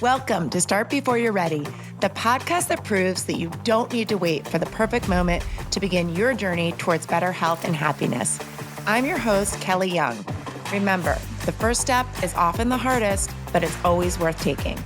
Welcome to Start Before You're Ready, the podcast that proves that you don't need to wait for the perfect moment to begin your journey towards better health and happiness. I'm your host, Kelly Young. Remember, the first step is often the hardest, but it's always worth taking.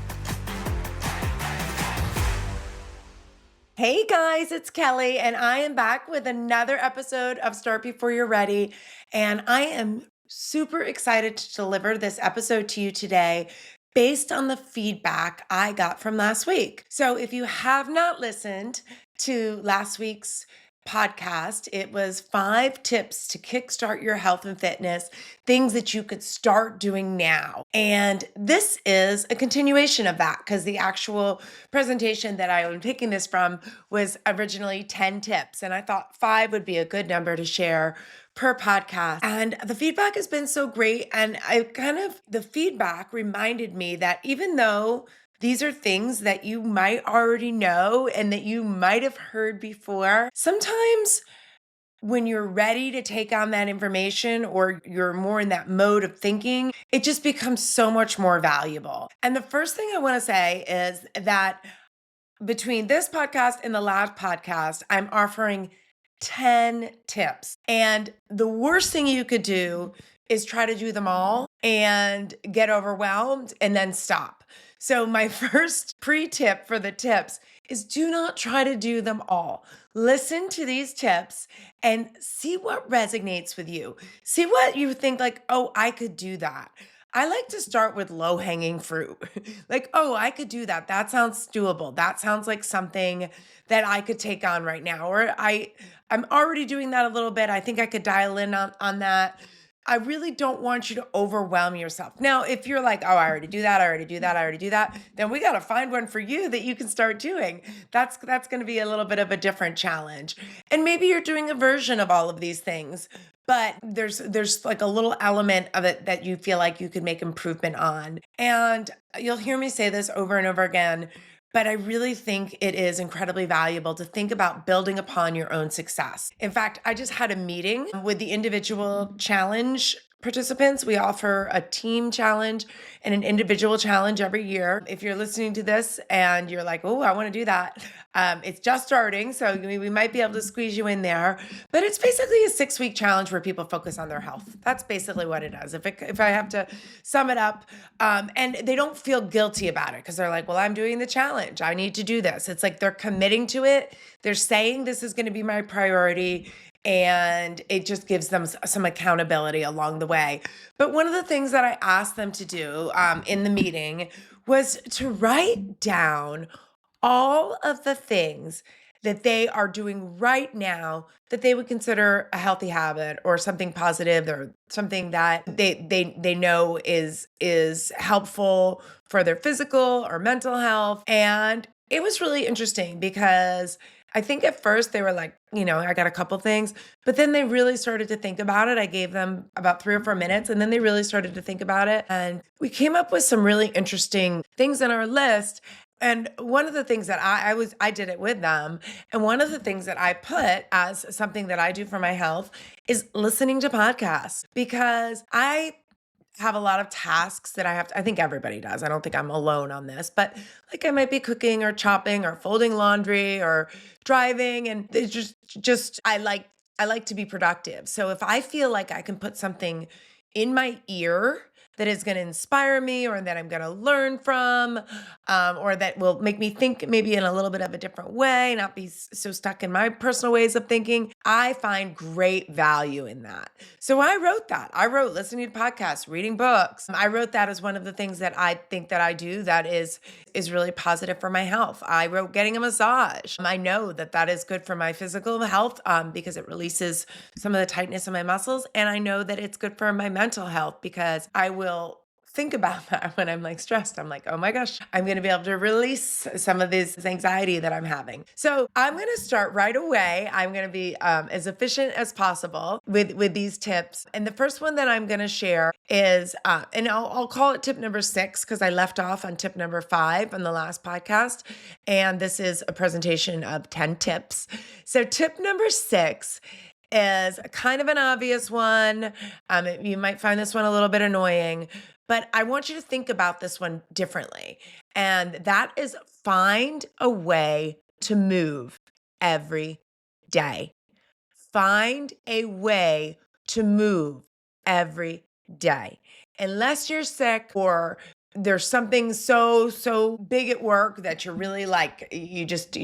Hey guys, it's Kelly, and I am back with another episode of Start Before You're Ready. And I am super excited to deliver this episode to you today based on the feedback I got from last week. So if you have not listened to last week's podcast, it was 5 tips to kickstart your health and fitness, things that you could start doing now. And this is a continuation of that because the actual presentation that I am taking this from was originally 10 tips. And I thought 5 would be a good number to share per podcast. And the feedback has been so great. And the feedback reminded me that even though these are things that you might already know and that you might have heard before, sometimes when you're ready to take on that information or you're more in that mode of thinking, it just becomes so much more valuable. And the first thing I want to say is that between this podcast and the last podcast, I'm offering 10 tips. And the worst thing you could do is try to do them all and get overwhelmed and then stop. So my first pre-tip for the tips is do not try to do them all. Listen to these tips and see what resonates with you. See what you think like, oh, I could do that. I like to start with low-hanging fruit. Like, oh, I could do that. That sounds doable. That sounds like something that I could take on right now. Or I'm already doing that a little bit. I think I could dial in on that. I really don't want you to overwhelm yourself. Now, if you're like, oh, I already do that, then we got to find one for you that you can start doing. That's going to be a little bit of a different challenge. And maybe you're doing a version of all of these things, but there's like a little element of it that you feel like you could make improvement on. And you'll hear me say this over and over again, but I really think it is incredibly valuable to think about building upon your own success. In fact, I just had a meeting with the individual challenge participants. We offer a team challenge and an individual challenge every year. If you're listening to this and you're like, oh, I want to do that, it's just starting, so we might be able to squeeze you in there. But it's basically a 6-week challenge where people focus on their health. That's basically what it is. If I have to sum it up, and they don't feel guilty about it because they're like, well, I'm doing the challenge. I need to do this. It's like they're committing to it. They're saying this is going to be my priority. And it just gives them some accountability along the way. But one of the things that I asked them to do in the meeting was to write down all of the things that they are doing right now that they would consider a healthy habit or something positive or something that they know is helpful for their physical or mental health. And it was really interesting because I think at first they were like, I got a couple things, but then they really started to think about it. I gave them about 3 or 4 minutes and then they really started to think about it. And we came up with some really interesting things on our list. And one of the things that I did it with them. And one of the things that I put as something that I do for my health is listening to podcasts, because I have a lot of tasks that I think everybody does. I don't think I'm alone on this, but like I might be cooking or chopping or folding laundry or driving, and it's just I like to be productive. So if I feel like I can put something in my ear that is going to inspire me or that I'm going to learn from, or that will make me think maybe in a little bit of a different way, not be so stuck in my personal ways of thinking, I find great value in that. So I wrote that. I wrote listening to podcasts, reading books. I wrote that as one of the things that I think that I do that is really positive for my health. I wrote getting a massage. I know that is good for my physical health because it releases some of the tightness in my muscles. And I know that it's good for my mental health because I will think about that when I'm like stressed. I'm like, oh my gosh, I'm going to be able to release some of this anxiety that I'm having. So I'm going to start right away. I'm going to be as efficient as possible with these tips. And the first one that I'm going to share is, and I'll call it tip number 6 because I left off on tip number 5 on the last podcast. And this is a presentation of 10 tips. So tip number 6 is kind of an obvious one. You might find this one a little bit annoying, But I want you to think about this one differently. And that is find a way to move every day. Find a way to move every day. Unless you're sick or there's something so big at work that you're really like you just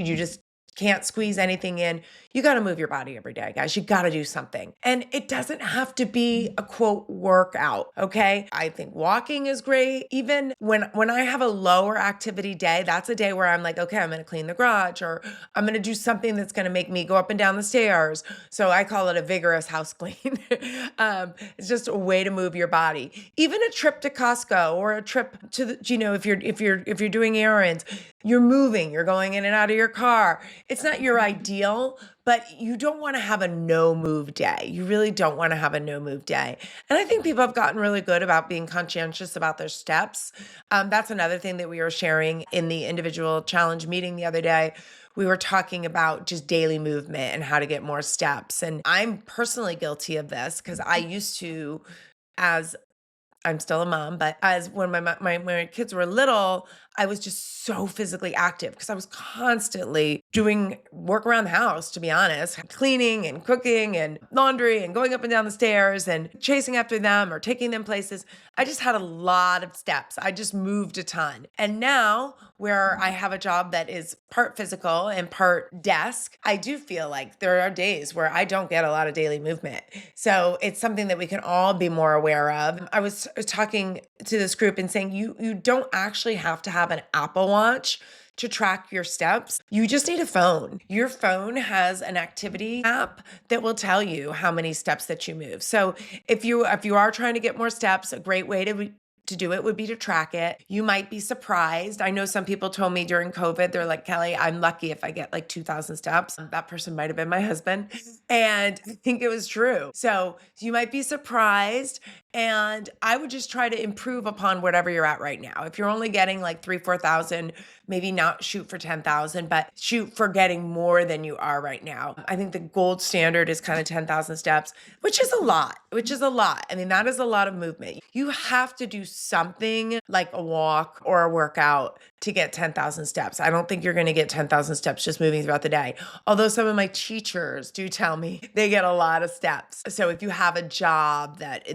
can't squeeze anything in. You got to move your body every day, guys. You got to do something. And it doesn't have to be a quote workout, okay? I think walking is great. Even when I have a lower activity day, that's a day where I'm like, okay, I'm going to clean the garage or I'm going to do something that's going to make me go up and down the stairs. So I call it a vigorous house clean. It's just a way to move your body. Even a trip to Costco or a trip to the, if you're doing errands, you're moving, you're going in and out of your car. It's not your ideal, but you don't want to have a no move day. You really don't want to have a no move day. And I think people have gotten really good about being conscientious about their steps. That's another thing that we were sharing in the individual challenge meeting the other day. We were talking about just daily movement and how to get more steps. And I'm personally guilty of this because I used to, as I'm still a mom, but as when my kids were little, I was just so physically active because I was constantly doing work around the house, to be honest, cleaning and cooking and laundry and going up and down the stairs and chasing after them or taking them places. I just had a lot of steps. I just moved a ton. And now, where I have a job that is part physical and part desk, I do feel like there are days where I don't get a lot of daily movement. So it's something that we can all be more aware of. I was talking to this group and saying you don't actually have to have an Apple Watch to track your steps. You just need a phone. Your phone has an activity app that will tell you how many steps that you move. So if you are trying to get more steps, a great way to do it would be to track it. You might be surprised. I know some people told me during COVID, they're like, Kelly, I'm lucky if I get like 2,000 steps. That person might have been my husband. And I think it was true. So you might be surprised. And I would just try to improve upon whatever you're at right now. If you're only getting like 4,000, maybe not shoot for 10,000, but shoot for getting more than you are right now. I think the gold standard is kind of 10,000 steps, which is a lot. I mean, that is a lot of movement. You have to do something like a walk or a workout to get 10,000 steps. I don't think you're going to get 10,000 steps just moving throughout the day. Although some of my teachers do tell me they get a lot of steps. So if you have a job that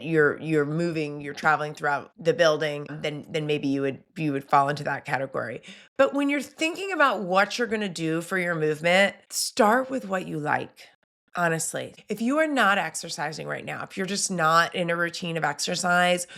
you're moving, you're traveling throughout the building, then maybe you would fall into that category. But when you're thinking about what you're going to do for your movement, start with what you like. Honestly, if you are not exercising right now, if you're just not in a routine of exercise,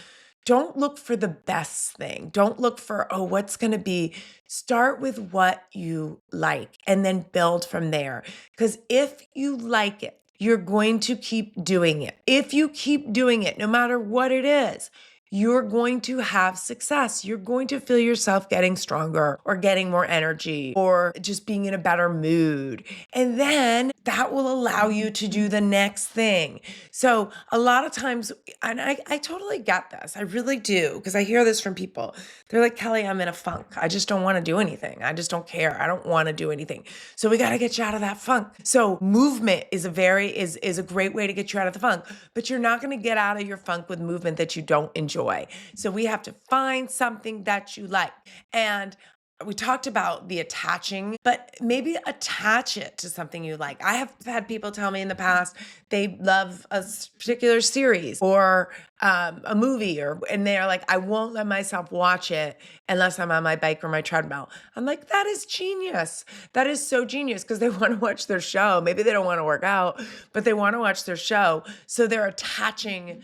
don't look for the best thing. Don't look for, oh, what's going to be. Start with what you like and then build from there. Because if you like it, you're going to keep doing it. If you keep doing it, no matter what it is, you're going to have success. You're going to feel yourself getting stronger or getting more energy or just being in a better mood. And then that will allow you to do the next thing. So a lot of times, and I totally get this. I really do, because I hear this from people. They're like, Kelly, I'm in a funk. I just don't want to do anything. I just don't care. I don't want to do anything. So we got to get you out of that funk. So movement is a great way to get you out of the funk, but you're not going to get out of your funk with movement that you don't enjoy. So we have to find something that you like. And we talked about the attaching, but maybe attach it to something you like. I have had people tell me in the past they love a particular series or a movie, and they're like, I won't let myself watch it unless I'm on my bike or my treadmill. I'm like, that is genius. That is so genius, because they want to watch their show. Maybe they don't want to work out, but they want to watch their show. So they're attaching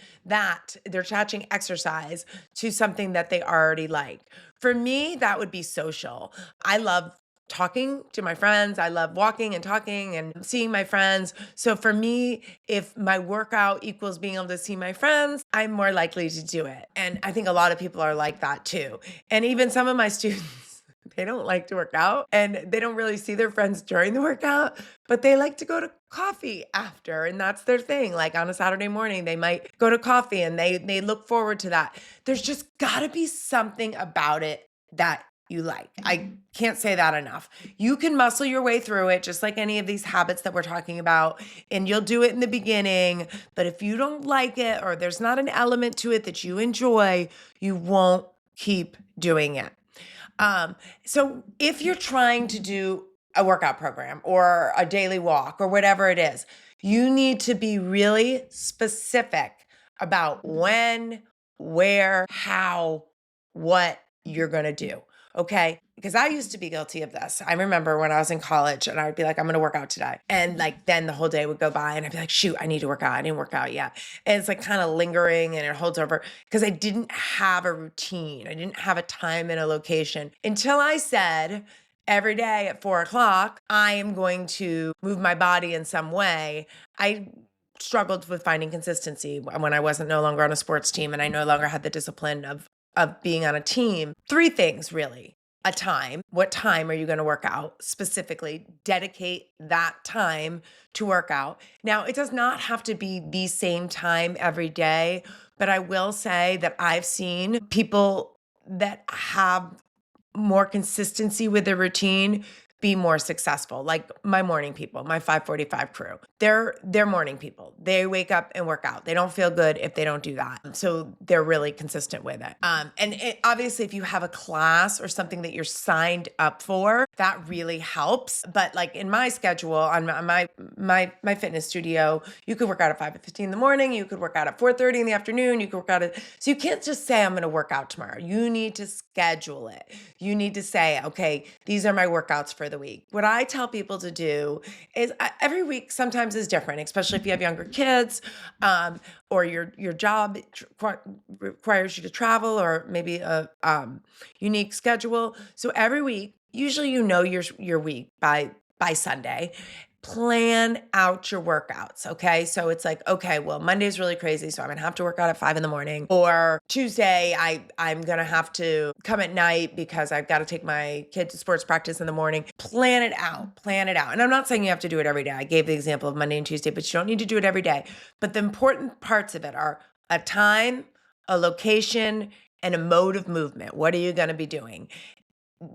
exercise to something that they already like. For me, that would be social. I love talking to my friends. I love walking and talking and seeing my friends. So for me, if my workout equals being able to see my friends, I'm more likely to do it. And I think a lot of people are like that too. And even some of my students, they don't like to work out and they don't really see their friends during the workout, but they like to go to coffee after, and that's their thing. Like on a Saturday morning, they might go to coffee and they look forward to that. There's just got to be something about it that you like. I can't say that enough. You can muscle your way through it, just like any of these habits that we're talking about, and you'll do it in the beginning. But if you don't like it or there's not an element to it that you enjoy, you won't keep doing it. So if you're trying to do a workout program or a daily walk or whatever it is, you need to be really specific about when, where, how, what you're going to do. Okay. Because I used to be guilty of this. I remember when I was in college and I would be like, I'm going to work out today. And like, then the whole day would go by and I'd be like, shoot, I need to work out. I didn't work out yet. And it's like kind of lingering and it holds over because I didn't have a routine. I didn't have a time and a location until I said, every day at 4:00, I am going to move my body in some way. I struggled with finding consistency when I wasn't no longer on a sports team and I no longer had the discipline of being on a team. Three things really. A time. What time are you going to work out? Specifically, dedicate that time to work out. Now, it does not have to be the same time every day, but I will say that I've seen people that have more consistency with their routine be more successful. Like my morning people, my 5:45 crew. They're morning people. They wake up and work out. They don't feel good if they don't do that. So they're really consistent with it. Obviously if you have a class or something that you're signed up for, that really helps. But like in my schedule on my fitness studio, you could work out at 5:15 in the morning, you could work out at 4:30 in the afternoon, you could work out so you can't just say I'm going to work out tomorrow. You need to schedule it. You need to say, okay, these are my workouts for the week. What I tell people to do is every week sometimes is different, especially if you have younger kids, or your job requires you to travel, or maybe a unique schedule. So every week, usually your week by Sunday. Plan out your workouts. Okay. So it's like, okay, well, Monday's really crazy. So I'm going to have to work out at 5 a.m. Or Tuesday, I'm going to have to come at night because I've got to take my kid to sports practice in the morning. Plan it out. And I'm not saying you have to do it every day. I gave the example of Monday and Tuesday, but you don't need to do it every day. But the important parts of it are a time, a location, and a mode of movement. What are you going to be doing?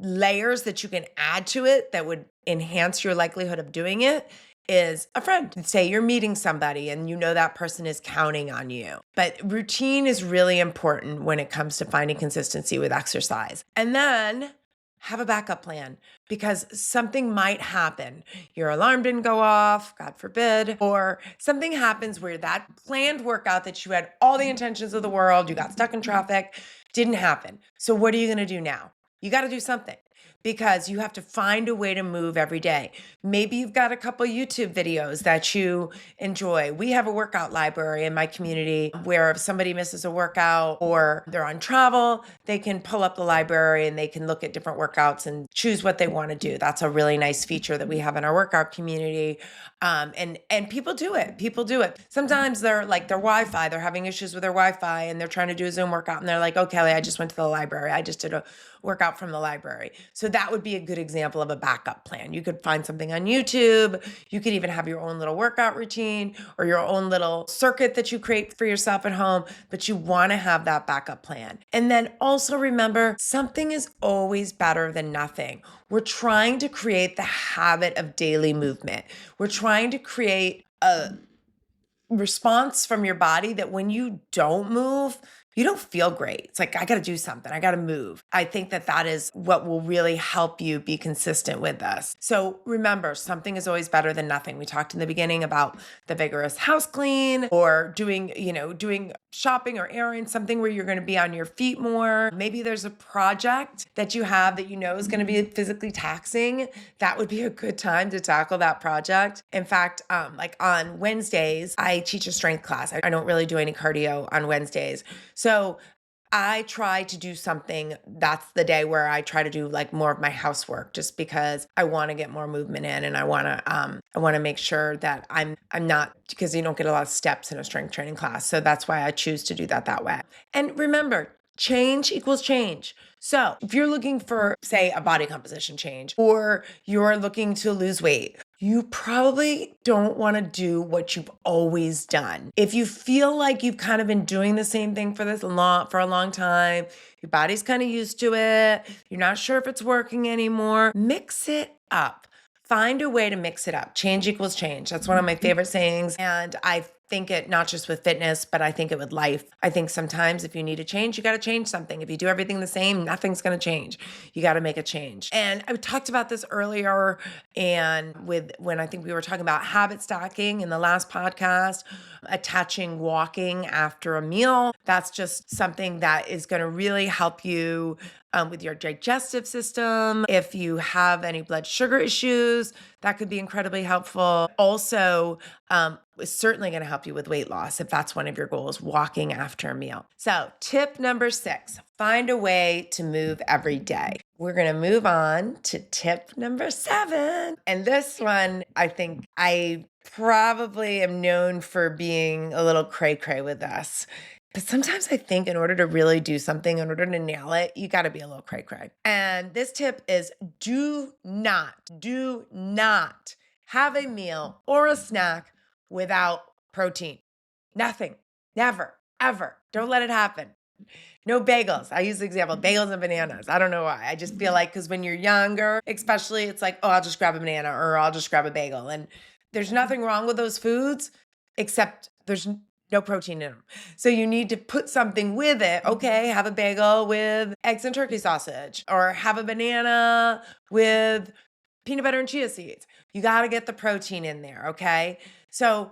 Layers that you can add to it that would enhance your likelihood of doing it is a friend. Say you're meeting somebody and you know that person is counting on you. But routine is really important when it comes to finding consistency with exercise. And then have a backup plan because something might happen. Your alarm didn't go off, God forbid, or something happens where that planned workout that you had all the intentions of the world, you got stuck in traffic, didn't happen. So what are you going to do now? You got to do something because you have to find a way to move every day. Maybe you've got a couple YouTube videos that you enjoy. We have a workout library in my community where if somebody misses a workout or they're on travel, they can pull up the library and they can look at different workouts and choose what they want to do. That's a really nice feature that we have in our workout community. And people do it. Sometimes they're Wi-Fi, they're having issues with their Wi-Fi and they're trying to do a Zoom workout and they're like, oh, Kelly, I just went to the library. I just did a workout from the library. So that would be a good example of a backup plan. You could find something on YouTube. You could even have your own little workout routine or your own little circuit that you create for yourself at home, but you want to have that backup plan. And then also remember, something is always better than nothing. We're trying to create the habit of daily movement. We're trying to create a response from your body that when you don't move, you don't feel great. It's like, I got to do something. I got to move. I think that is what will really help you be consistent with this. So remember, something is always better than nothing. We talked in the beginning about the vigorous house clean or doing shopping or errands, something where you're going to be on your feet more. Maybe there's a project that you have that you know is going to be physically taxing. That would be a good time to tackle that project. In fact, like on Wednesdays, I teach a strength class. I don't really do any cardio on Wednesdays. So I try to do something. That's the day where I try to do like more of my housework, just because I want to get more movement in, and I want to make sure that I'm not, because you don't get a lot of steps in a strength training class. So that's why I choose to do that way. And remember, change equals change. So if you're looking for, say, a body composition change, or you're looking to lose weight, you probably don't want to do what you've always done. If you feel like you've kind of been doing the same thing for a long time, your body's kind of used to it, you're not sure if it's working anymore, mix it up. Find a way to mix it up. Change equals change. That's one of my favorite sayings. And I think it not just with fitness, but I think it with life. I think sometimes if you need to change, you got to change something. If you do everything the same, nothing's going to change. You got to make a change. And I talked about this earlier and when I think we were talking about habit stacking in the last podcast, attaching walking after a meal. That's just something that is going to really help you with your digestive system. If you have any blood sugar issues, that could be incredibly helpful. Also, it's certainly going to help you with weight loss if that's one of your goals, walking after a meal. So, tip number 6, find a way to move every day. We're going to move on to tip number 7. And this one, I think I probably am known for being a little cray-cray with this. But sometimes I think in order to really do something, in order to nail it, you got to be a little cray-cray. And this tip is do not have a meal or a snack without protein. Nothing. Never. Ever. Don't let it happen. No bagels. I use the example, bagels and bananas. I don't know why. I just feel like because when you're younger, especially, it's like, oh, I'll just grab a banana or I'll just grab a bagel. And there's nothing wrong with those foods, except there's no protein in them. So you need to put something with it. Okay, have a bagel with eggs and turkey sausage, or have a banana with peanut butter and chia seeds. You got to get the protein in there, okay? So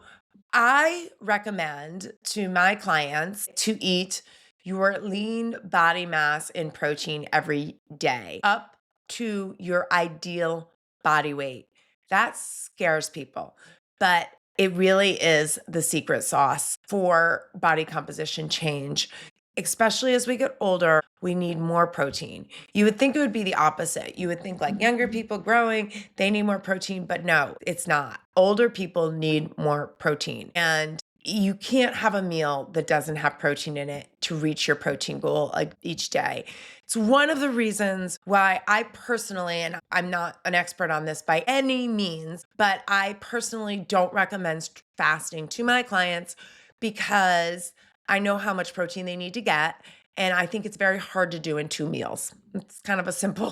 I recommend to my clients to eat your lean body mass in protein every day up to your ideal body weight. That scares people, but it really is the secret sauce for body composition change. Especially as we get older, we need more protein. You would think it would be the opposite. You would think like younger people growing, they need more protein, but no, it's not. Older people need more protein. And you can't have a meal that doesn't have protein in it to reach your protein goal each day. It's one of the reasons why I personally, and I'm not an expert on this by any means, but I personally don't recommend fasting to my clients because I know how much protein they need to get. And I think it's very hard to do in 2 meals. It's kind of a simple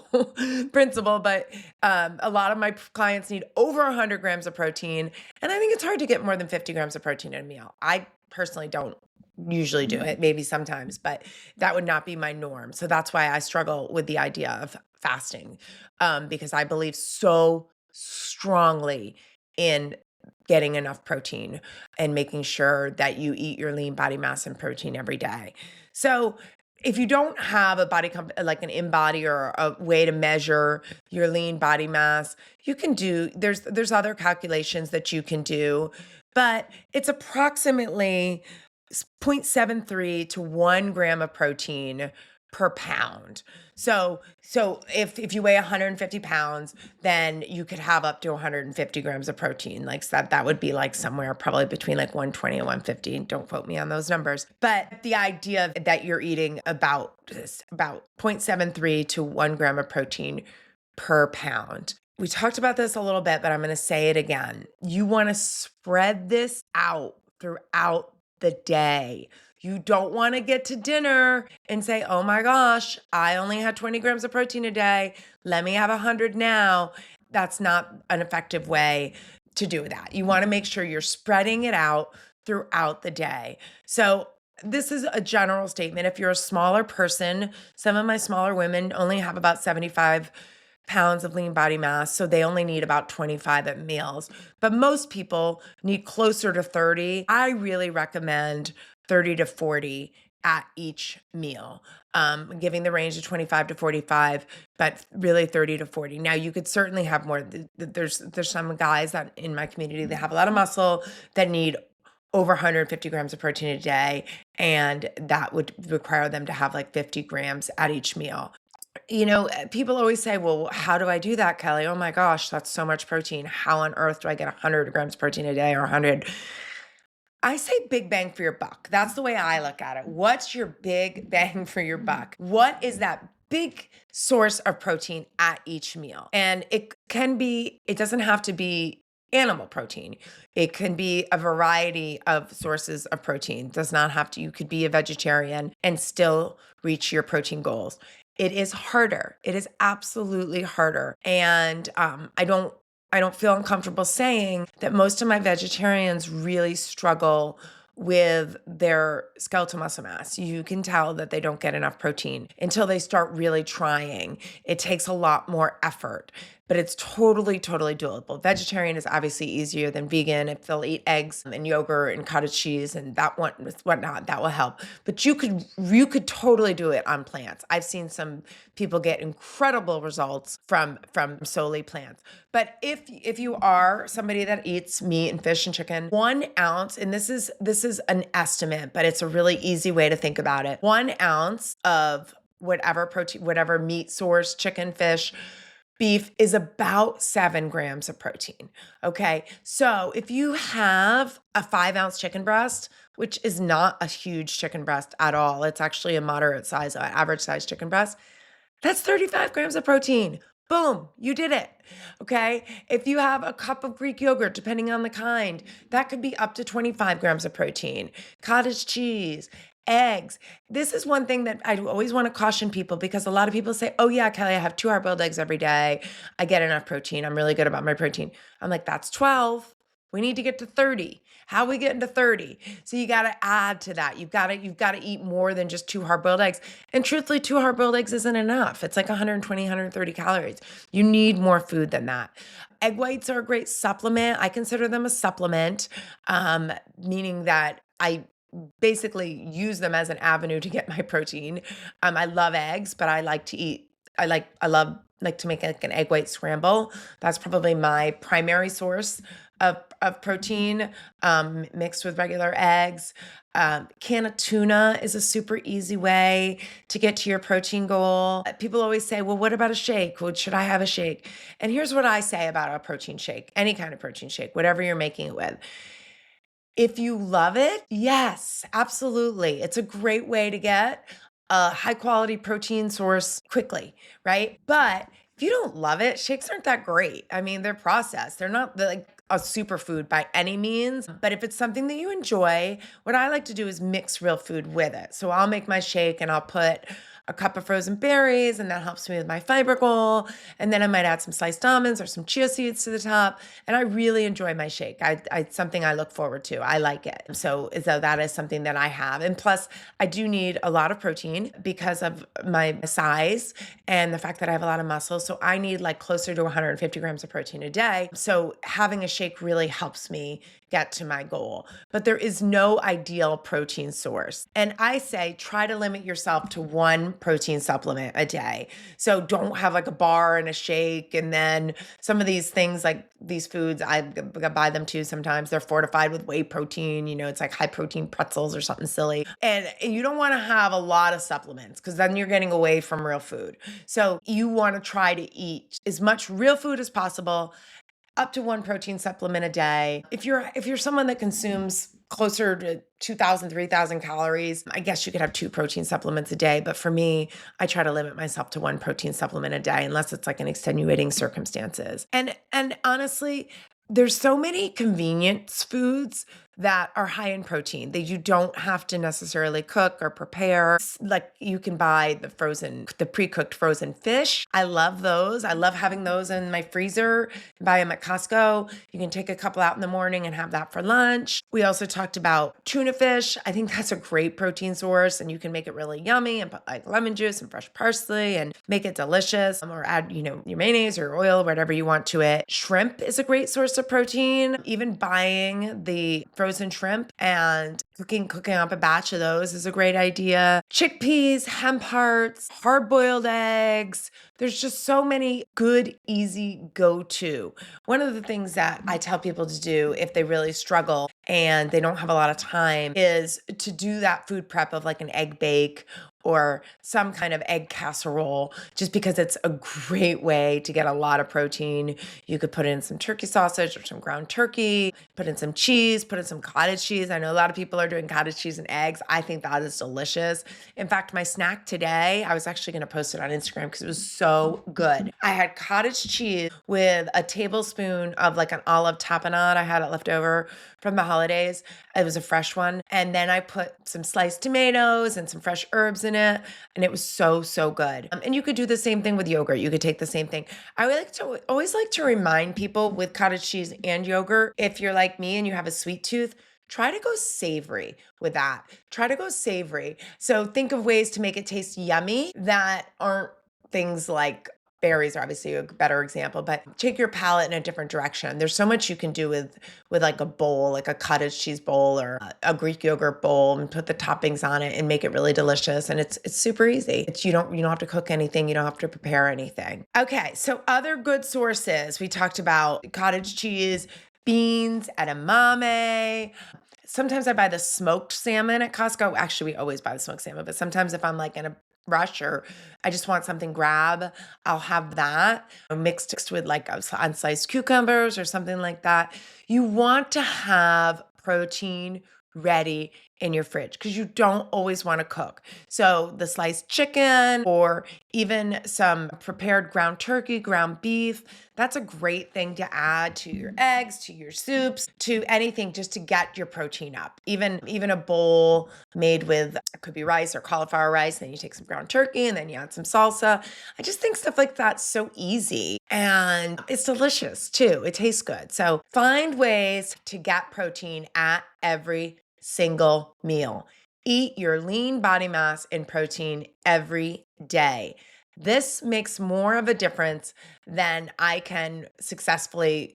principle, but a lot of my clients need over 100 grams of protein. And I think it's hard to get more than 50 grams of protein in a meal. I personally don't usually do it, maybe sometimes, but that would not be my norm. So that's why I struggle with the idea of fasting, because I believe so strongly in getting enough protein and making sure that you eat your lean body mass and protein every day. So if you don't have a like an InBody or a way to measure your lean body mass, you can do, there's other calculations that you can do, but it's approximately 0.73 to 1 gram of protein per pound. So if you weigh 150 pounds, then you could have up to 150 grams of protein. Like that would be like somewhere probably between like 120 and 150. Don't quote me on those numbers. But the idea that you're eating about 0.73 to 1 gram of protein per pound. We talked about this a little bit, but I'm going to say it again. You want to spread this out throughout the day. You don't want to get to dinner and say, oh my gosh, I only had 20 grams of protein a day. Let me have 100 now. That's not an effective way to do that. You want to make sure you're spreading it out throughout the day. So this is a general statement. If you're a smaller person, some of my smaller women only have about 75 pounds of lean body mass, so they only need about 25 at meals. But most people need closer to 30. I really recommend 30 to 40 at each meal, giving the range of 25 to 45, but really 30 to 40. Now, you could certainly have more. There's some guys that in my community that have a lot of muscle that need over 150 grams of protein a day, and that would require them to have like 50 grams at each meal. You know, people always say, well, how do I do that, Kelly? Oh my gosh, that's so much protein. How on earth do I get 100 grams of protein a day or 100? I say big bang for your buck. That's the way I look at it. What's your big bang for your buck? What is that big source of protein at each meal? And it doesn't have to be animal protein. It can be a variety of sources of protein. Does not have to, you could be a vegetarian and still reach your protein goals. It is harder. It is absolutely harder. And I don't feel uncomfortable saying that most of my vegetarians really struggle with their skeletal muscle mass. You can tell that they don't get enough protein until they start really trying. It takes a lot more effort, but it's totally, totally doable. Vegetarian is obviously easier than vegan. If they'll eat eggs and yogurt and cottage cheese and that one whatnot, that will help. But you could totally do it on plants. I've seen some people get incredible results from solely plants. But if you are somebody that eats meat and fish and chicken, 1 ounce, and this is an estimate, but it's a really easy way to think about it. 1 ounce of whatever protein, whatever meat source, chicken, fish, beef, is about 7 grams of protein. Okay. So if you have a 5 ounce chicken breast, which is not a huge chicken breast at all, it's actually a moderate size, average size chicken breast, that's 35 grams of protein. Boom, you did it. Okay. If you have a cup of Greek yogurt, depending on the kind, that could be up to 25 grams of protein. Cottage cheese, eggs. This is one thing that I always want to caution people, because a lot of people say, oh, yeah, Kelly, I have 2 hard-boiled eggs every day. I get enough protein. I'm really good about my protein. I'm like, that's 12. We need to get to 30. How are we getting to 30? So you got to add to that. You've got to eat more than just 2 hard-boiled eggs. And truthfully, 2 hard-boiled eggs isn't enough. It's like 120, 130 calories. You need more food than that. Egg whites are a great supplement. I consider them a supplement, meaning that I basically use them as an avenue to get my protein. I love eggs, but I like to eat, I love like to make like an egg white scramble. That's probably my primary source of protein, mixed with regular eggs. Can of tuna is a super easy way to get to your protein goal. People always say, well, what about a shake? Well, should I have a shake? And here's what I say about a protein shake, any kind of protein shake, whatever you're making it with. If you love it, yes, absolutely. It's a great way to get a high quality protein source quickly, right? But if you don't love it, shakes aren't that great. I mean, they're processed. They're not like a superfood by any means. But if it's something that you enjoy, what I like to do is mix real food with it. So I'll make my shake and I'll put a cup of frozen berries, and that helps me with my fiber goal. And then I might add some sliced almonds or some chia seeds to the top. And I really enjoy my shake. It's something I look forward to. I like it. So that is something that I have. And plus, I do need a lot of protein because of my size and the fact that I have a lot of muscle. So I need like closer to 150 grams of protein a day. So having a shake really helps me get to my goal. But there is no ideal protein source. And I say try to limit yourself to one protein supplement a day. So don't have like a bar and a shake. And then some of these things, like these foods, I buy them too sometimes. They're fortified with whey protein. It's like high protein pretzels or something silly. And you don't want to have a lot of supplements, because then you're getting away from real food. So you want to try to eat as much real food as possible, up to one protein supplement a day. If you're someone that consumes closer to 2,000, 3,000 calories, I guess you could have 2 protein supplements a day. But for me, I try to limit myself to 1 protein supplement a day, unless it's like an extenuating circumstances. And honestly, there's so many convenience foods that are high in protein that you don't have to necessarily cook or prepare. Like you can buy the pre-cooked frozen fish. I love those. I love having those in my freezer. Buy them at Costco. You can take a couple out in the morning and have that for lunch. We also talked about tuna fish. I think that's a great protein source, and you can make it really yummy and put like lemon juice and fresh parsley and make it delicious, or add, your mayonnaise or oil, whatever you want to it. Shrimp is a great source of protein. Even buying the frozen shrimp and cooking up a batch of those is a great idea. Chickpeas, hemp hearts, hard-boiled eggs. There's just so many good, easy go-to. One of the things that I tell people to do if they really struggle and they don't have a lot of time is to do that food prep of like an egg bake or some kind of egg casserole, just because it's a great way to get a lot of protein. You could put in some turkey sausage or some ground turkey, put in some cheese, put in some cottage cheese. I know a lot of people are doing cottage cheese and eggs. I think that is delicious. In fact, my snack today, I was actually going to post it on Instagram because it was so good. I had cottage cheese with a tablespoon of like an olive tapenade. I had it left over from the holidays. It was a fresh one. And then I put some sliced tomatoes and some fresh herbs in it. And it was so, so good. And you could do the same thing with yogurt. You could take the same thing. I would always like to remind people with cottage cheese and yogurt, if you're like me and you have a sweet tooth, try to go savory with that. Try to go savory. So think of ways to make it taste yummy that aren't things like berries are obviously a better example, but take your palate in a different direction. There's so much you can do with like a bowl, like a cottage cheese bowl or a Greek yogurt bowl, and put the toppings on it and make it really delicious. And it's super easy. You don't have to cook anything. You don't have to prepare anything. Okay, so other good sources. We talked about cottage cheese, beans, edamame. Sometimes I buy the smoked salmon at Costco. Actually, we always buy the smoked salmon, but sometimes if I'm like in a rush or I just want something grab, I'll have that mixed with like unsliced cucumbers or something like that. You want to have protein ready in your fridge because you don't always want to cook. So the sliced chicken or even some prepared ground turkey, ground beef, that's a great thing to add to your eggs, to your soups, to anything just to get your protein up. Even a bowl made with, it could be rice or cauliflower rice, then you take some ground turkey and then you add some salsa. I just think stuff like that's so easy and it's delicious too. It tastes good. So find ways to get protein at every single meal. Eat your lean body mass and protein every day. This makes more of a difference than I can successfully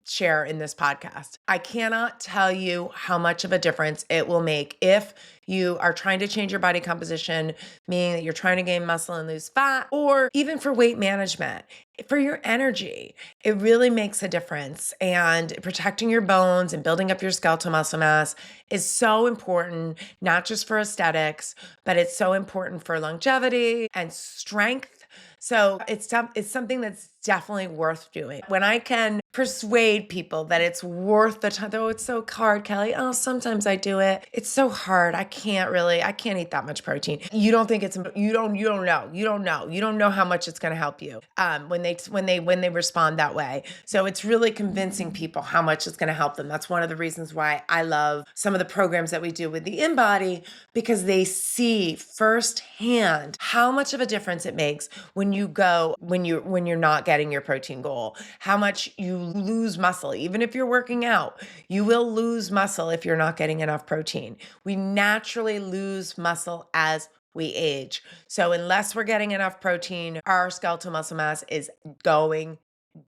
share in this podcast. I cannot tell you how much of a difference it will make if you are trying to change your body composition, meaning that you're trying to gain muscle and lose fat, or even for weight management, for your energy. It really makes a difference. And protecting your bones and building up your skeletal muscle mass is so important, not just for aesthetics, but it's so important for longevity and strength. So it's something that's definitely worth doing. When I can persuade people that it's worth the time, though it's so hard, Kelly. Oh, sometimes I do it. It's so hard. I can't eat that much protein. You don't think you don't know how much it's going to help you when they respond that way. So it's really convincing people how much it's going to help them. That's one of the reasons why I love some of the programs that we do with the InBody, because they see firsthand how much of a difference it makes when you're not getting your protein goal, how much you lose muscle. Even if you're working out, you will lose muscle if you're not getting enough protein. We naturally lose muscle as we age. So unless we're getting enough protein, our skeletal muscle mass is going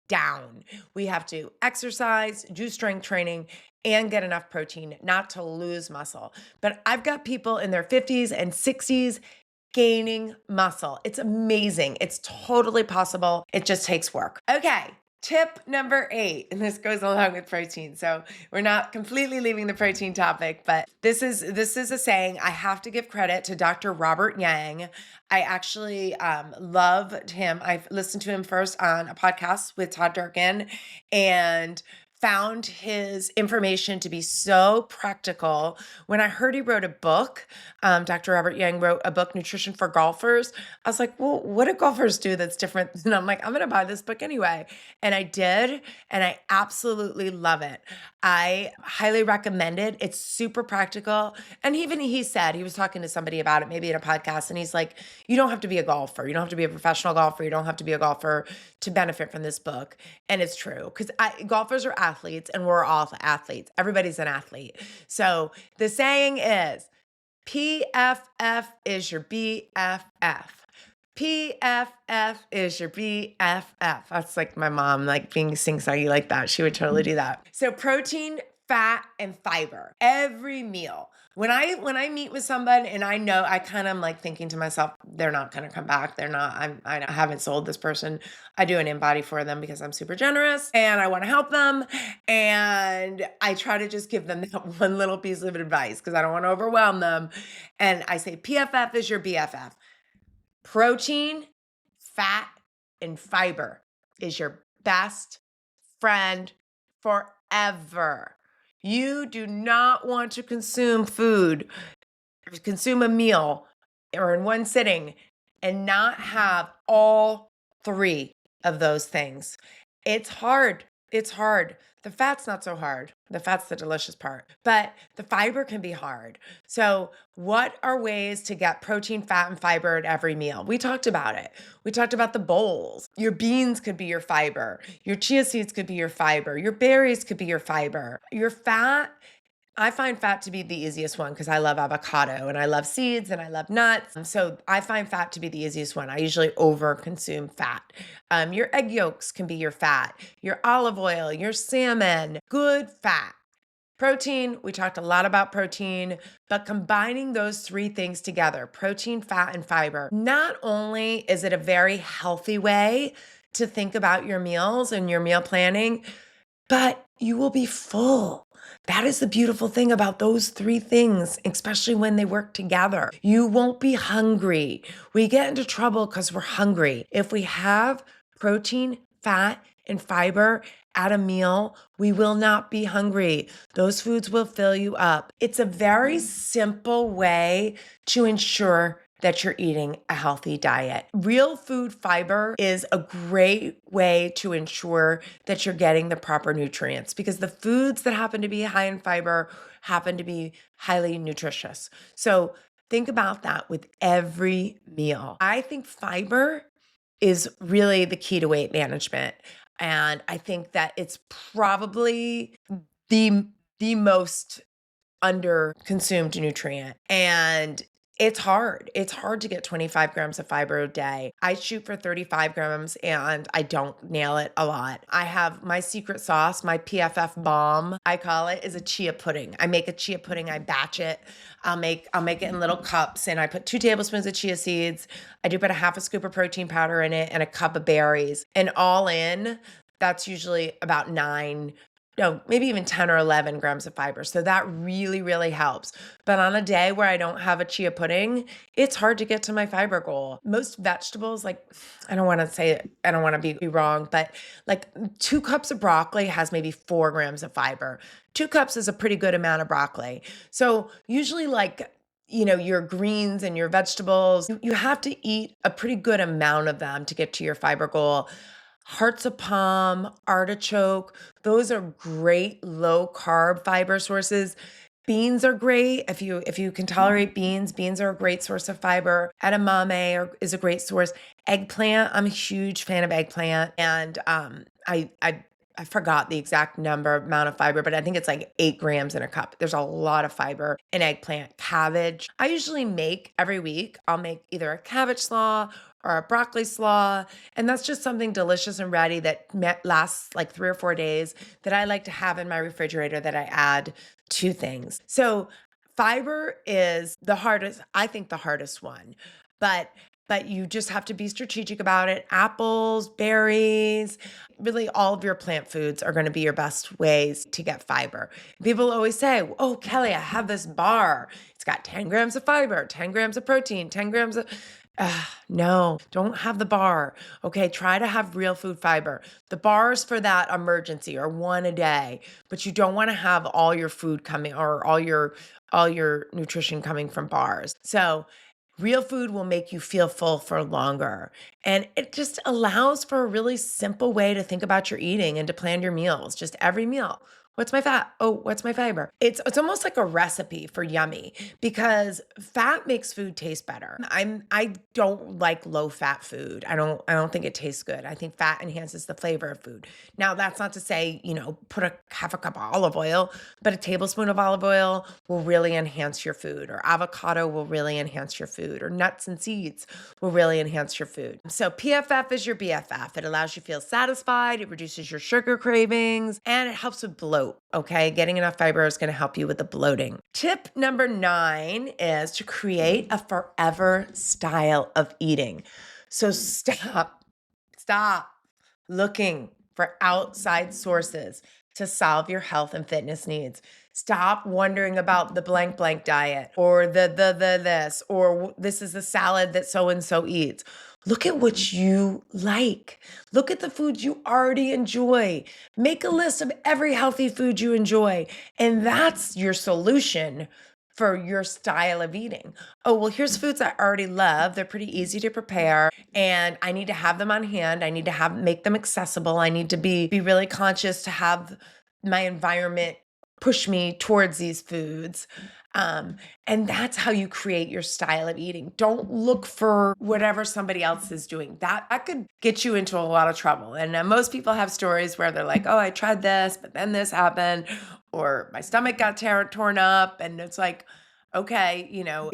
down. We have to exercise, do strength training, and get enough protein not to lose muscle. But I've got people in their 50s and 60s gaining muscle. It's amazing. It's totally possible. It just takes work. Okay. Tip number 8, and this goes along with protein. So we're not completely leaving the protein topic, but this is a saying. I have to give credit to Dr. Robert Yang. I actually loved him. I've listened to him first on a podcast with Todd Durkin and found his information to be so practical. When I heard he wrote a book, Dr. Robert Yang wrote a book, Nutrition for Golfers. I was like, well, what do golfers do that's different? And I'm like, I'm going to buy this book anyway. And I did, and I absolutely love it. I highly recommend it. It's super practical. And even he said, he was talking to somebody about it, maybe in a podcast, and he's like, you don't have to be a golfer. You don't have to be a professional golfer. You don't have to be a golfer to benefit from this book. And it's true, because golfers are athletes, and we're all athletes. Everybody's an athlete. So the saying is, PFF is your BFF. PFF is your BFF. That's like my mom, like being sing-songy like that. She would totally do that. So protein fat and fiber every meal. When I meet with someone and I know, I kind of am like thinking to myself, they're not going to come back. They're not, I haven't sold this person. I do an in-body for them because I'm super generous and I want to help them. And I try to just give them that one little piece of advice because I don't want to overwhelm them. And I say, PFF is your BFF. Protein, fat, and fiber is your best friend forever. You do not want to consume a meal or in one sitting and not have all three of those things. It's hard. It's hard. The fat's not so hard. The fat's the delicious part, but the fiber can be hard. So what are ways to get protein, fat, and fiber at every meal? We talked about it. We talked about the bowls. Your beans could be your fiber. Your chia seeds could be your fiber. Your berries could be your fiber. Your fat, I find fat to be the easiest one because I love avocado and I love seeds and I love nuts. So I find fat to be the easiest one. I usually over consume fat. Your egg yolks can be your fat, your olive oil, your salmon, good fat. Protein, we talked a lot about protein, but combining those three things together, protein, fat, and fiber, not only is it a very healthy way to think about your meals and your meal planning, but you will be full. That is the beautiful thing about those three things, especially when they work together. You won't be hungry. We get into trouble because we're hungry. If we have protein, fat, and fiber at a meal, we will not be hungry. Those foods will fill you up. It's a very simple way to ensure that you're eating a healthy diet. Real food fiber is a great way to ensure that you're getting the proper nutrients because the foods that happen to be high in fiber happen to be highly nutritious. So think about that with every meal. I think fiber is really the key to weight management. And I think that it's probably the most under consumed nutrient. And it's hard. It's hard to get 25 grams of fiber a day. I shoot for 35 grams and I don't nail it a lot. I have my secret sauce, my PFF bomb, I call it, is a chia pudding. I make a chia pudding, I batch it. I'll make it in little cups and I put 2 tablespoons of chia seeds. I do put a half a scoop of protein powder in it and a cup of berries. And all in, that's usually about maybe even 10 or 11 grams of fiber. So that really, really helps. But on a day where I don't have a chia pudding, it's hard to get to my fiber goal. Most vegetables, like, I don't want to be wrong, but like 2 cups of broccoli has maybe 4 grams of fiber. 2 cups is a pretty good amount of broccoli. So usually your greens and your vegetables, you have to eat a pretty good amount of them to get to your fiber goal. Hearts of palm, artichoke, those are great low carb fiber sources. Beans are great. If you can tolerate beans are a great source of fiber. Edamame is a great source. Eggplant, I'm a huge fan of eggplant. And I forgot the exact amount of fiber, but I think it's like 8 grams in a cup. There's a lot of fiber in eggplant. Cabbage. I usually make every week, I'll make either a cabbage slaw or a broccoli slaw. And that's just something delicious and ready that lasts like 3 or 4 days that I like to have in my refrigerator that I add to things. So fiber is the hardest one, but you just have to be strategic about it. Apples, berries, really all of your plant foods are going to be your best ways to get fiber. People always say, oh, Kelly, I have this bar. It's got 10 grams of fiber, 10 grams of protein, 10 grams of... no, don't have the bar. Okay, try to have real food fiber. The bars for that emergency are 1 a day, but you don't want to have all your food coming or all your nutrition coming from bars. So real food will make you feel full for longer. And it just allows for a really simple way to think about your eating and to plan your meals, just every meal. What's my fat? Oh, what's my fiber? It's almost like a recipe for yummy because fat makes food taste better. I don't like low fat food. I don't think it tastes good. I think fat enhances the flavor of food. Now, that's not to say, put half a cup of olive oil, but a tablespoon of olive oil will really enhance your food, or avocado will really enhance your food, or nuts and seeds will really enhance your food. So PFF is your BFF. It allows you to feel satisfied. It reduces your sugar cravings and it helps with bloat. bloat, okay? Getting enough fiber is going to help you with the bloating. Tip number 9 is to create a forever style of eating. So stop looking for outside sources to solve your health and fitness needs. Stop wondering about the blank blank diet or the this or this is the salad that so and so eats. Look at what you like. Look at the foods you already enjoy. Make a list of every healthy food you enjoy, and that's your solution for your style of eating. Oh, well, here's foods I already love. They're pretty easy to prepare and I need to have them on hand. I need to make them accessible. I need to be really conscious to have my environment push me towards these foods. And that's how you create your style of eating. Don't look for whatever somebody else is doing. That could get you into a lot of trouble. And most people have stories where they're like, oh, I tried this, but then this happened, or my stomach got torn up. And it's like, okay,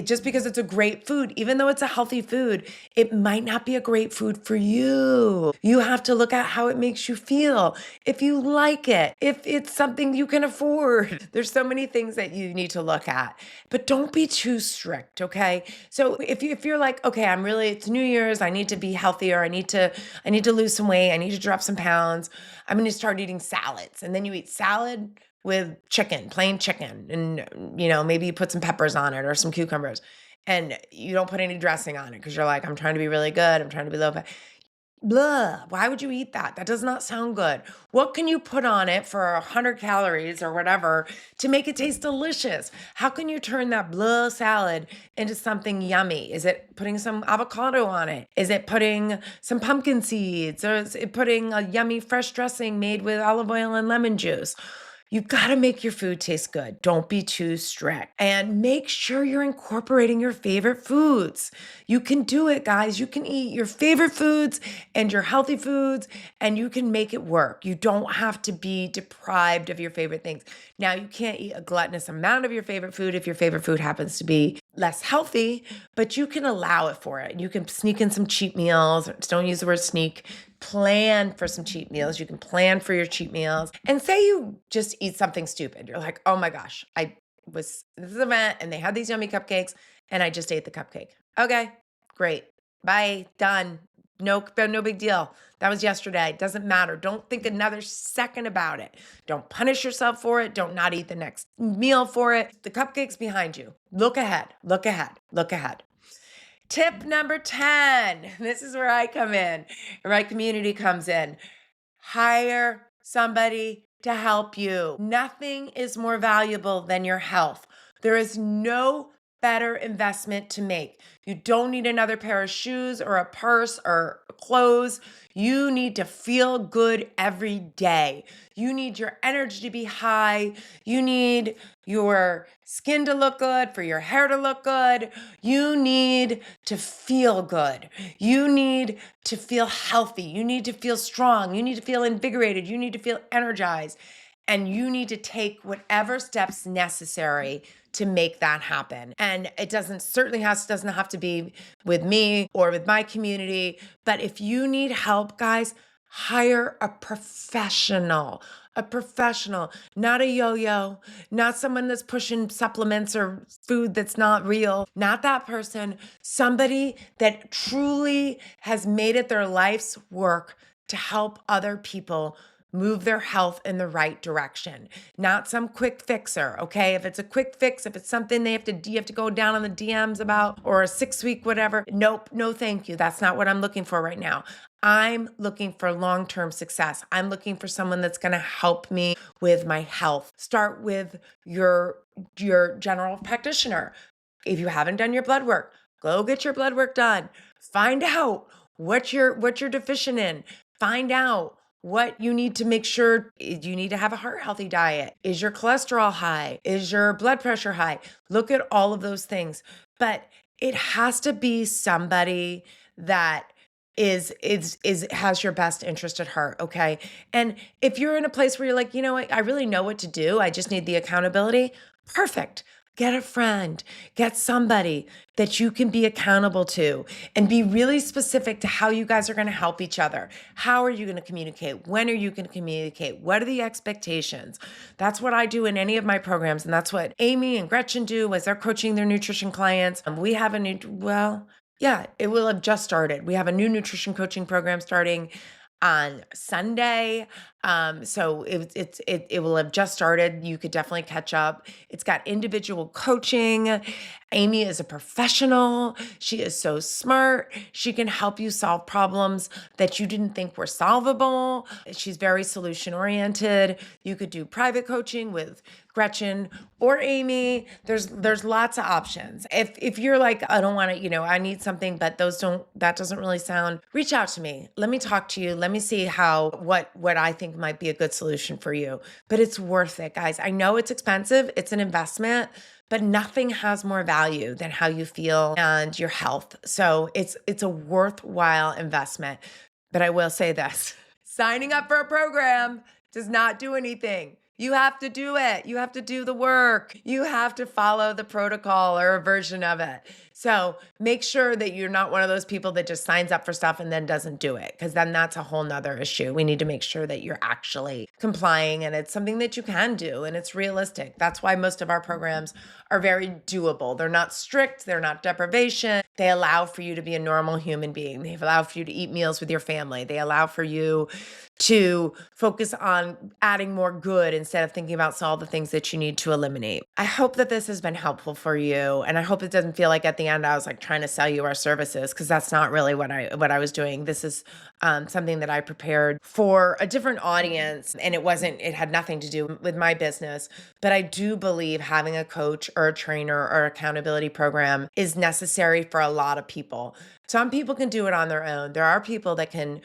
just because it's a great food, even though it's a healthy food, it might not be a great food for you. You have to look at how it makes you feel, if you like it, if it's something you can afford. There's so many things that you need to look at, but don't be too strict, okay? So if you're like, okay, it's New Year's, I need to be healthier, I need to lose some weight, I need to drop some pounds, I'm going to start eating salads. And then you eat salad with chicken, plain chicken. And, maybe you put some peppers on it or some cucumbers and you don't put any dressing on it because you're like, I'm trying to be really good. I'm trying to be low fat. Blah. Why would you eat that? That does not sound good. What can you put on it for 100 calories or whatever to make it taste delicious? How can you turn that blah salad into something yummy? Is it putting some avocado on it? Is it putting some pumpkin seeds? Or is it putting a yummy fresh dressing made with olive oil and lemon juice? You've got to make your food taste good. Don't be too strict. And make sure you're incorporating your favorite foods. You can do it, guys. You can eat your favorite foods and your healthy foods, and you can make it work. You don't have to be deprived of your favorite things. Now, you can't eat a gluttonous amount of your favorite food if your favorite food happens to be less healthy, but you can allow it for it. You can sneak in some cheat meals. Don't use the word sneak. Plan for some cheat meals. You can plan for your cheat meals. And say you just eat something stupid. You're like, oh my gosh, I was at this event and they had these yummy cupcakes and I just ate the cupcake. Okay, great. Bye, done. No big deal. That was yesterday. Doesn't matter. Don't think another second about it. Don't punish yourself for it. Don't not eat the next meal for it. The cupcake's behind you. Look ahead. Look ahead. Look ahead. Tip number 10. This is where I come in, where my community comes in. Hire somebody to help you. Nothing is more valuable than your health. There is no better investment to make. You don't need another pair of shoes or a purse or clothes. You need to feel good every day. You need your energy to be high. You need your skin to look good, for your hair to look good. You need to feel good. You need to feel healthy. You need to feel strong. You need to feel invigorated. You need to feel energized. And you need to take whatever steps necessary to make that happen. And it doesn't have to be with me or with my community. But if you need help, guys, hire a professional, not a yo-yo, not someone that's pushing supplements or food that's not real, not that person, somebody that truly has made it their life's work to help other people move their health in the right direction, not some quick fixer. Okay. If it's a quick fix, if it's something you have to go down on the DMs about, or a 6-week, whatever. Nope. No, thank you. That's not what I'm looking for right now. I'm looking for long-term success. I'm looking for someone that's going to help me with my health. Start with your general practitioner. If you haven't done your blood work, go get your blood work done. Find out what you're deficient in. Find out what you need to make sure. You need to have a heart healthy diet. Is your cholesterol high? Is your blood pressure high? Look at all of those things. But it has to be somebody that has your best interest at heart, okay? And if you're in a place where you're like, you know what, I really know what to do, I just need the accountability, perfect. Get a friend, get somebody that you can be accountable to, and be really specific to how you guys are going to help each other. How are you going to communicate? When are you going to communicate? What are the expectations? That's what I do in any of my programs. And that's what Amy and Gretchen do as they're coaching their nutrition clients. We have it will have just started. We have a new nutrition coaching program starting on Sunday. So it will have just started. You could definitely catch up. It's got individual coaching. Amy is a professional. She is so smart. She can help you solve problems that you didn't think were solvable. She's very solution oriented. You could do private coaching with Gretchen or Amy. There's lots of options. If you're like, I don't want to, I need something, but that doesn't really sound, reach out to me. Let me talk to you. Let me see what I think might be a good solution for you. But it's worth it, guys. I know it's expensive. It's an investment, but nothing has more value than how you feel and your health. So it's a worthwhile investment. But I will say this, signing up for a program does not do anything. You have to do it. You have to do the work. You have to follow the protocol or a version of it. So make sure that you're not one of those people that just signs up for stuff and then doesn't do it, because then that's a whole nother issue. We need to make sure that you're actually complying and it's something that you can do and it's realistic. That's why most of our programs are very doable. They're not strict. They're not deprivation. They allow for you to be a normal human being. They allow for you to eat meals with your family. They allow for you to focus on adding more good instead of thinking about all the things that you need to eliminate. I hope that this has been helpful for you. And I hope it doesn't feel like at the end I was like trying to sell you our services, because that's not really what I was doing. This is something that I prepared for a different audience, and it had nothing to do with my business. But I do believe having a coach or a trainer or accountability program is necessary for a lot of people. Some people can do it on their own. There are people that can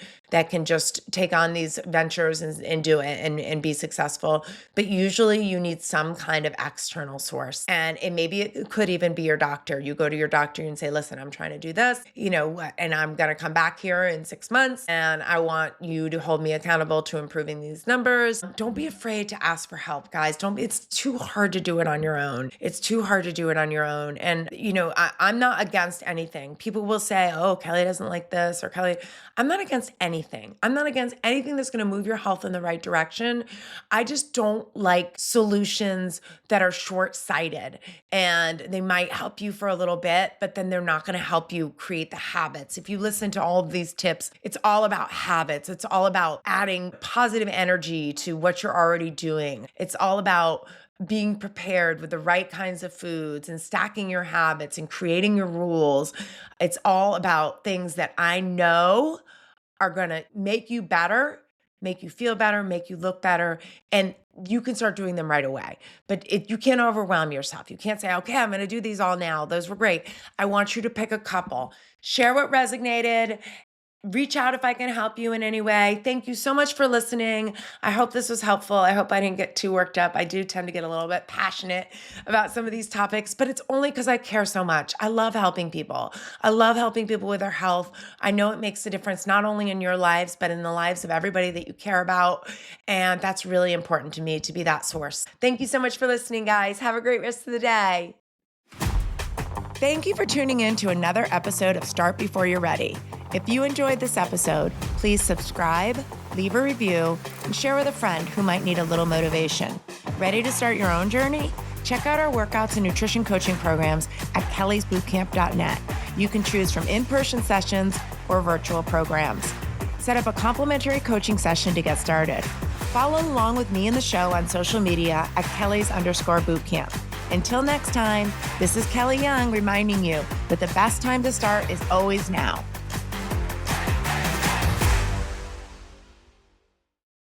just take on these ventures and do it and be successful. But usually you need some kind of external source. And maybe it could even be your doctor. You go to your doctor and say, listen, I'm trying to do this, and I'm going to come back here in 6 months and I want you to hold me accountable to improving these numbers. Don't be afraid to ask for help, guys. It's too hard to do it on your own. It's too hard to do it on your own. And, I'm not against anything. People will say, oh, Kelly doesn't like this, or Kelly, I'm not against anything. I'm not against anything that's going to move your health in the right direction. I just don't like solutions that are short-sighted, and they might help you for a little bit, but then they're not going to help you create the habits. If you listen to all of these tips, it's all about habits. It's all about adding positive energy to what you're already doing. It's all about being prepared with the right kinds of foods and stacking your habits and creating your rules. It's all about things that I know are going to make you better, make you feel better, make you look better, and you can start doing them right away. But you can't overwhelm yourself. You can't say, okay, I'm going to do these all now. Those were great. I want you to pick a couple. Share what resonated. Reach out if I can help you in any way. Thank you so much for listening. I hope this was helpful. I hope I didn't get too worked up. I do tend to get a little bit passionate about some of these topics, but it's only because I care so much. I love helping people. I love helping people with their health. I know it makes a difference not only in your lives, but in the lives of everybody that you care about. And that's really important to me, to be that source. Thank you so much for listening, guys. Have a great rest of the day. Thank you for tuning in to another episode of Start Before You're Ready. If you enjoyed this episode, please subscribe, leave a review, and share with a friend who might need a little motivation. Ready to start your own journey? Check out our workouts and nutrition coaching programs at kellysbootcamp.net. You can choose from in-person sessions or virtual programs. Set up a complimentary coaching session to get started. Follow along with me and the show on social media at Kellys_bootcamp. Until next time, this is Kelly Young reminding you that the best time to start is always now.